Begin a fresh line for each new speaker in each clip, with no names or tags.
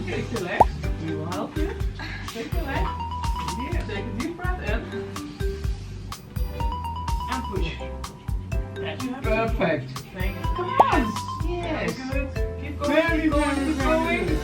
Take relax. We will help you. Take relax. Yeah, take a deep breath in. And push. Yes, you have it.
Perfect.
Thank you.
Come on.
Yes.
Yes.
Good. Keep going.
Very,
Keep going.
very,
Keep
very
going.
good.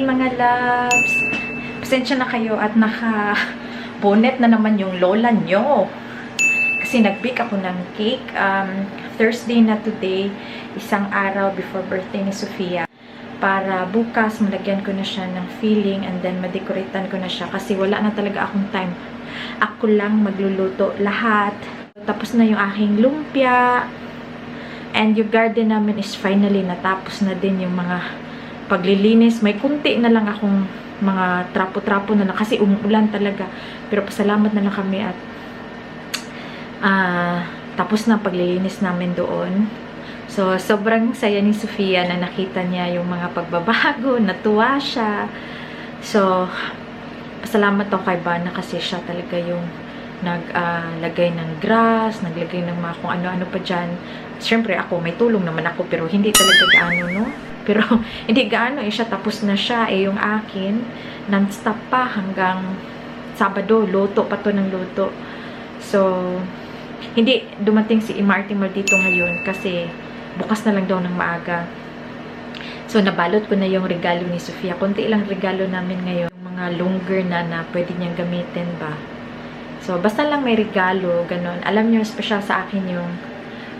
Mga loves, pasensya na kayo at naka-bonnet na naman yung lola nyo kasi nag-bake ako ng cake. Thursday na today, isang araw before birthday ni Sofia, para bukas malagyan ko na siya ng filling and then madekoratean ko na siya kasi wala na talaga akong time. Ako lang magluluto lahat. Tapos na yung aking lumpia and yung garden namin is finally natapos na din yung mga paglilinis. May kunti na lang akong mga trapo-trapo na lang kasi umuulan talaga. Pero pasalamat na lang kami at tapos na paglilinis namin doon. So, sobrang saya ni Sofia na nakita niya yung mga pagbabago. Natuwa siya. So, pasalamat ako kay Bana kasi siya talaga yung naglagay ng grass, naglagay ng mga kung ano-ano pa dyan. Siyempre ako, may tulong naman ako pero hindi talaga gaano, no? Pero hindi gaano siya, tapos na siya. Yung akin, non-stop pa hanggang Sabado. Luto pa to ng luto. So, hindi dumating si Martimer dito ngayon kasi bukas na lang daw ng maaga. So, nabalot ko na yung regalo ni Sofia. Konti lang regalo namin ngayon. Yung mga longer na pwede niyang gamitin ba. So, basta lang may regalo, ganun. Alam niyo, special sa akin yung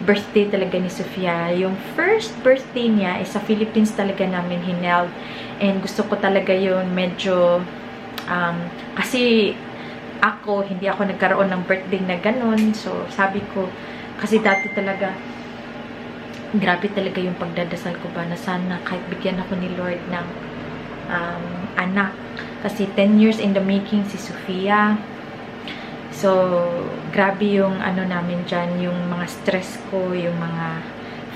birthday talaga ni Sofia. Yung first birthday niya is sa Philippines talaga namin hineld. And gusto ko talaga yun medyo kasi hindi ako nagkaroon ng birthday na ganun. So, sabi ko, kasi dati talaga grabe talaga yung pagdadasal ko ba na sana kahit bigyan ako ni Lord ng anak. Kasi 10 years in the making si Sofia. So, grabe yung ano namin dyan, yung mga stress ko, yung mga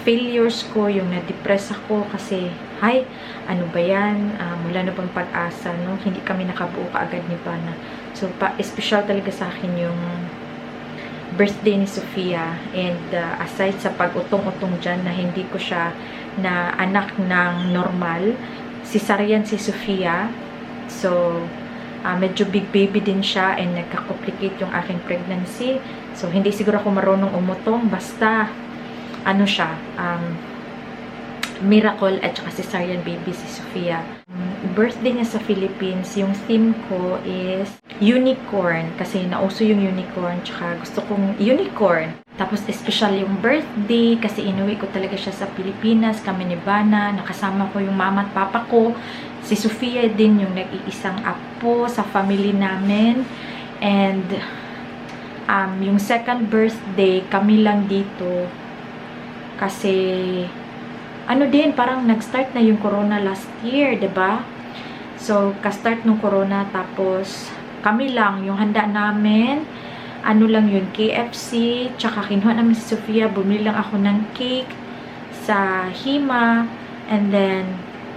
failures ko, yung na-depress ako kasi, ano ba yan? Mula na bang pag-asa, no? Hindi kami nakabuo kaagad ni Bana. So, special talaga sa akin yung birthday ni Sofia. And aside sa pag-utong-utong dyan na hindi ko siya na anak ng normal, cesarean si Sofia. So, medyo big baby din siya and nagka-complicate yung aking pregnancy. So, hindi siguro ako marunong umutong. Basta, ano siya, miracle at saka cesarean baby si Sofia. Birthday niya sa Philippines, yung theme ko is unicorn. Kasi nauso yung unicorn, tsaka gusto kong unicorn. Tapos, special yung birthday kasi inuwi ko talaga siya sa Pilipinas. Kami ni Bana, nakasama ko yung mama at papa ko. Si Sofia din yung nag-iisang apo sa family namin. And, yung second birthday, kami lang dito. Kasi, ano din, parang nag-start na yung corona last year, 'di ba? So, ka-start ng corona, tapos, kami lang, yung handa namin, ano lang yun, KFC, tsaka kinuha namin si Sofia, bumili lang ako ng cake sa Hima, and then,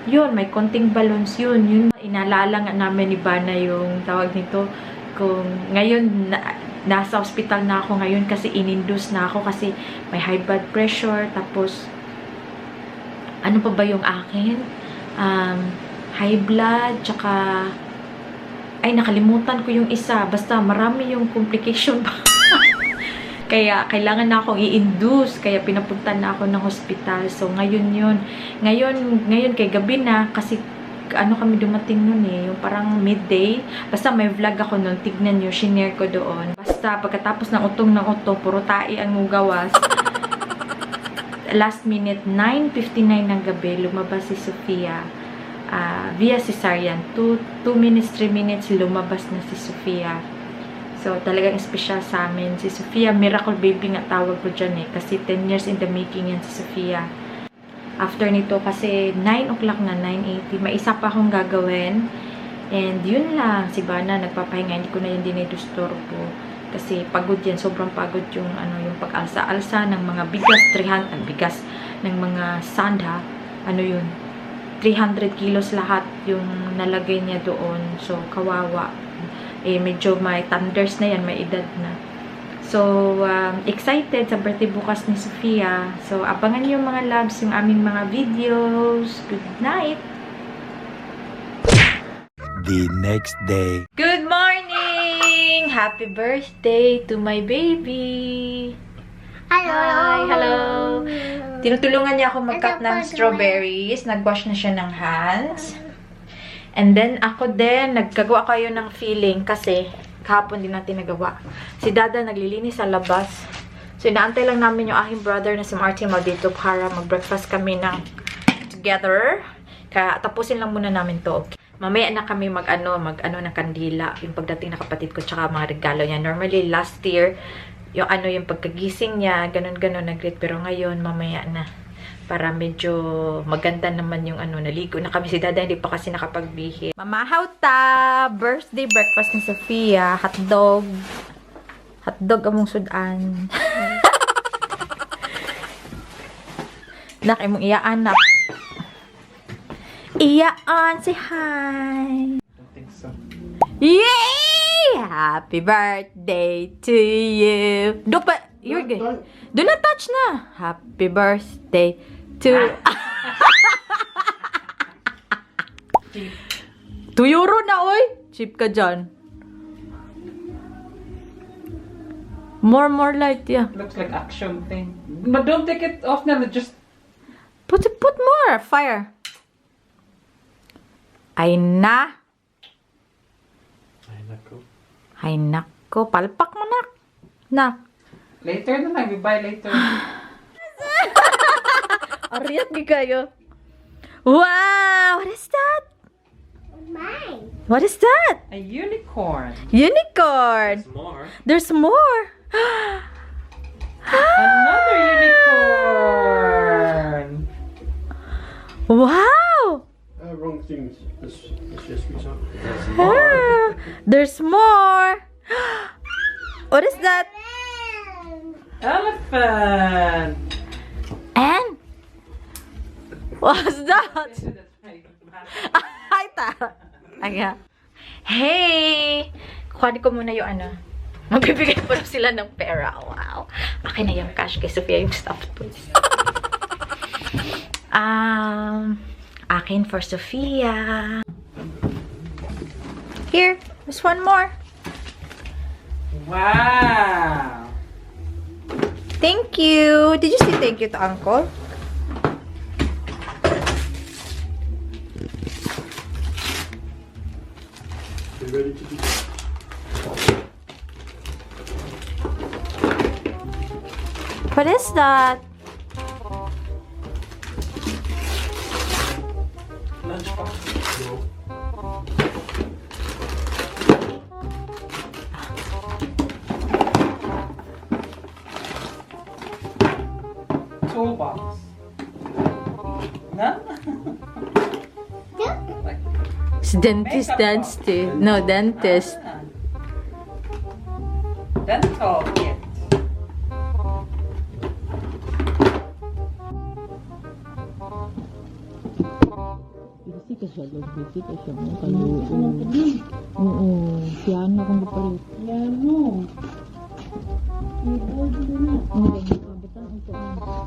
yun, may konting balloons yun. Inalala nga namin ni Bana yung tawag nito. Kung ngayon, nasa hospital na ako ngayon kasi in-induce na ako kasi may high blood pressure. Tapos, ano pa ba yung akin? High blood, tsaka, nakalimutan ko yung isa. Basta, marami yung complication pa. Kaya, kailangan na akong i-induce. Kaya, pinapunta na ako ng hospital. So, ngayon yun. Ngayon kay gabi na. Kasi, ano kami dumating nun yung parang midday. Basta, may vlog ako nun. Tignan nyo, shinare ko doon. Basta, pagkatapos ng utong, puro tae ang mugawas. Last minute, 9:59 ng gabi, lumabas si Sofia. Via cesarean. 2 minutes, 3 minutes, lumabas na si Sofia. So, talagang special sa amin. Si Sofia, miracle baby nga tawag ko dyan kasi 10 years in the making yan si Sofia. after nito kasi 9 o'clock na, 9:80. May isa pa akong gagawin. And yun lang, si Bana nagpapahinga, hindi ko na yun dinidisturbo. Kasi pagod yan, sobrang pagod yung, yung pag-alsa-alsa ng mga bigas, bigas ng mga sanda, 300 kilos lahat yung nalagay niya doon. So, kawawa. Medyo may thunders na yan, may edad na. So, excited sa birthday bukas ni Sofia. So, abangan niyo mga loves yung aming mga videos. Good night!
The next day.
Good morning! Happy birthday to my baby!
Hello!
Hi! Hello! Tinutulungan niya ako mag-cut ng strawberries. Nag-wash na siya ng hands. And then, ako din, nagkagawa kayo ng filling kasi kahapon din natin nagawa. Si Dada naglilinis sa labas. So, inaantay lang namin yung aking brother na si Martin dito para mag-breakfast kami ng together. Kaya, tapusin lang muna namin to. Okay? Mamaya na kami mag-ano ng kandila. Yung pagdating na kapatid ko tsaka mga regalo niya. Normally, last year, yung yung pagkagising niya, ganun-ganun nag-greet. Pero ngayon, mamaya na. Para medyo maganda naman yung naligo na kami. Si Dada hindi pa kasi nakapagbihi. Mamahaw ta! Birthday breakfast ni Sofia. Hotdog. Hotdog among sudan. Nak, imong iyaan na. Iyaan, say hi!
I think so.
Yay! Happy birthday to you. You're good. Do not touch na. Happy birthday to... 2 euro na, oy. Cheap ka dyan. More light, yeah.
Looks like action thing. But don't take it off now. Just
Put more. Fire. Ay na. Ay nako. Palpak mo, nak. Nak.
later na lang. We buy later.
Ariat di kayo. Wow! What is that?
Mine.
What is that?
A unicorn.
Unicorn!
More.
There's more!
Another unicorn.
Wow!
Wrong things. Let's just reach out.
Ah, there's more! What is that?
Elephant.
And? What's that? Hi, Tara. Aga. Hey! Kuhanin ko muna yung Magbibigay po na sila ng pera. Wow. Akin na yung cash kay Sofia yung stuffed toys. Akin for Sofia. Here. There's one more.
Wow.
Thank you. Did you say thank you to Uncle?
You ready to do?
What is that?
Lunchbox.
No.
Toolbox. No?
It's dentist, dentist. No, dentist.
Ah. Dental kit.
Busy ka siya, busy ka siya. Oo, piano kung kapalit.
Piano.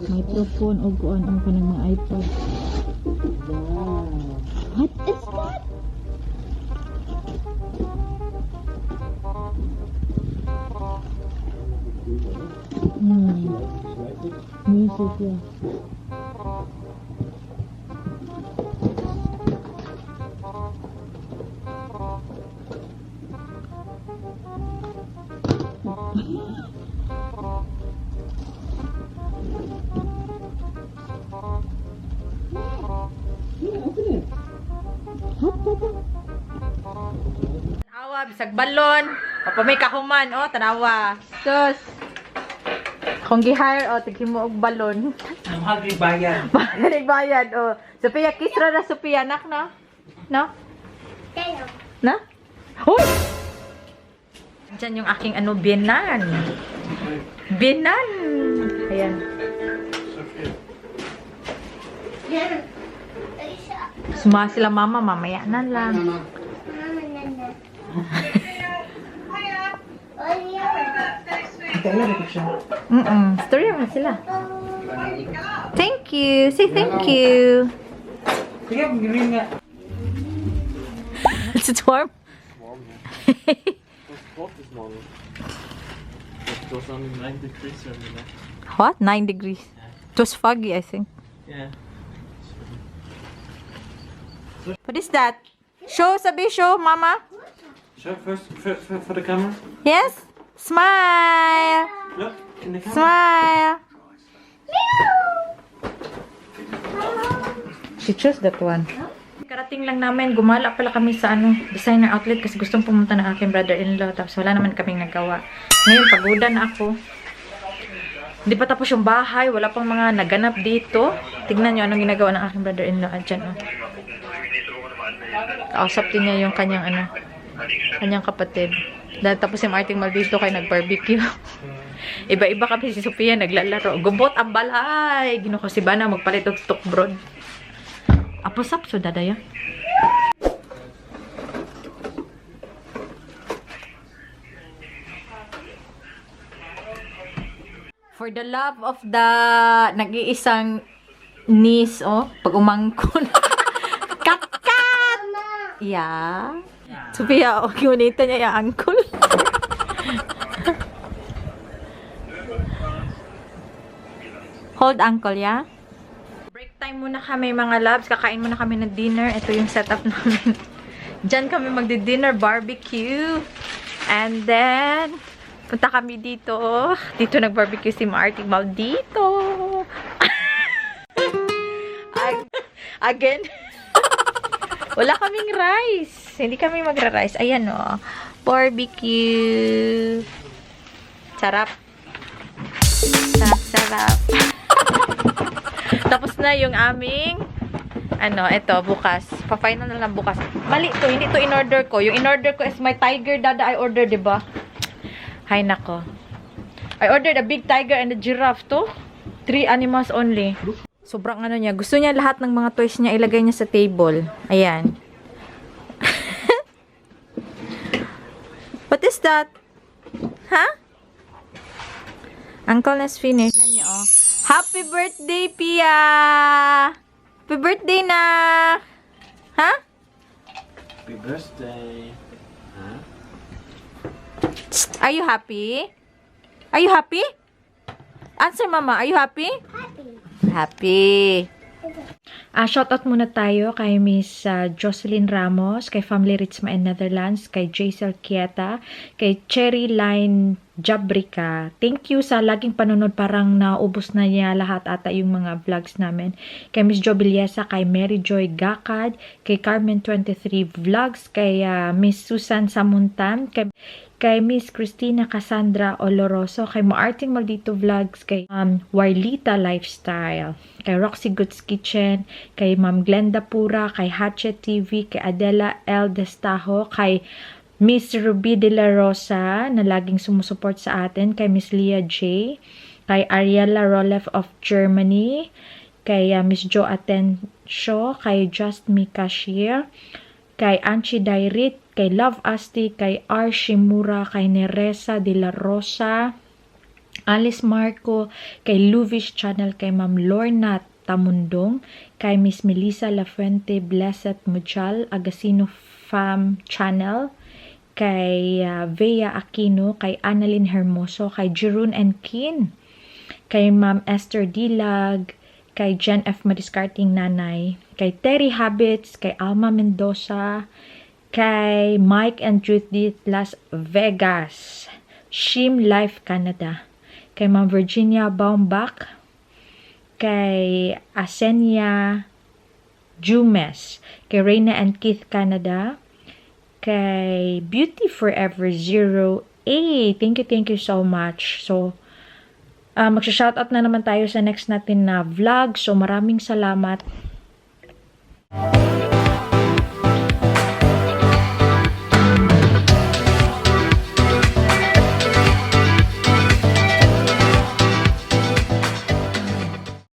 Microphone o kuan ang kanang mga iPad.
Wow.
What is that? Music, yeah. Tanawa, bisag balon. Papa may kahuman, oh, tanawa. Sus. Akong gi-hire, o, tighin mo og balon.
I'm hungry bayan.
Bayad, o. Sophia, kiss ra na, Sophia, anak, no? No?
Tayo.
Na? Hoy! Diyan yung aking ano, binan. Binan! Ayan.
Yan. Ay, siya.
Suma sila mama, mamaya na lang.
Mama, nana. Oh, yeah.
Story naman sila. Thank you. Say thank you.
Sige, giling nga.
It's warm.
It's hot this morning. It was only 9 degrees when we left.
What? 9 degrees. It was foggy, I think.
Yeah.
What is that? Show, sabi, show, mama.
Show first for the camera.
Yes? Smile.
Look in the camera.
Smile. She chose that one. Karating lang namin, gumala pala kami sa designer outlet kasi gustong pumunta ng aking brother-in-law tapos wala naman kaming nagawa. Ngayon, pagoda na ako. Hindi pa tapos yung bahay, wala pang mga naganap dito. Tignan nyo anong ginagawa ng aking brother-in-law. Diyan, oh. Kausap din niya yung kanyang kanyang kapatid. Dahil tapos si Marting Maldito kay nag-barbecue. Iba-iba kami si Sophia naglalaro. Gubot ang balay! Ginuko si Bana magpalit og stock broad. Apos-ap, so dadaya. For the love of the nag-iisang niece, oh, pag umangkon. Kat-kat! Yeah. Sophia, okay, unita niya yung uncle. Hold uncle, yeah? Break time muna kami mga loves. Kakain muna kami ng dinner. Ito yung setup namin. Diyan kami magdi-dinner barbecue. And then, punta kami dito. Dito nag-barbecue si Marting Maldito. Again. Wala kaming rice. Hindi kami magra-rice. Ayan o. Barbecue. Sarap. Sarap. Tapos na yung aming ito, bukas. Pa-final na lang bukas. Mali to, hindi to in-order ko. Yung in-order ko is my tiger dada I ordered, diba? Hay nako. I ordered a big tiger and a giraffe to. 3 animals only. Sobrang niya. Gusto niya lahat ng mga toys niya ilagay niya sa table. Ayan. What is that? Huh? Uncle has finished. Yan niyo, oh. Happy birthday, Pia! Happy birthday na! Huh?
Happy birthday. Huh?
Are you happy? Are you happy? Answer, Mama. Are you happy? Happy. Shoutout muna tayo kay Miss Jocelyn Ramos, kay Family Ritzma in Netherlands, kay Jaisel Kieta, kay Cherry Line Jabrica. Thank you sa laging panunod. Parang naubos na niya lahat ata yung mga vlogs namin. Kay Miss Jo Biliesa, kay Mary Joy Gakad, kay Carmen23 Vlogs, kay Miss Susan Samuntan, kay Miss Christina Cassandra Oloroso, kay Marting Maldito Vlogs, kay Warlita Lifestyle, kay Roxy Goods Kitchen, kay Ma'am Glenda Pura, kay Hatchet TV, kay Adela L. Destajo, kay Miss Ruby De La Rosa na laging sumusuport sa atin, kay Miss Leah J, kay Ariela Rolef of Germany, kay Miss Jo Atencio, kay Just Me Cashier, kay Anchi Dairit, kay Love Asti, kay R. Shimura, kay Neresa De La Rosa, Alice Marco, kay Luvish Channel, kay Ma'am Lorna Tamundong, kay Miss Melissa Lafuente, Blessed Mujal, Agasino Fam Channel, kay Vea Aquino, kay Annalyn Hermoso, kay Jerune and Kin, kay Ma'am Esther Dilag, kay Jen F. Madiscarting Nanay, kay Terry Habits, kay Alma Mendoza, kay Mike and Judith Las Vegas, Shim Life Canada, kay Ma'am Virginia Baumbach, kay Asenia Jumes, kay Reina and Keith Canada, kay Beauty Forever 08. Thank you so much. So, Magsha-shoutout na naman tayo sa next natin na vlog. So, maraming salamat.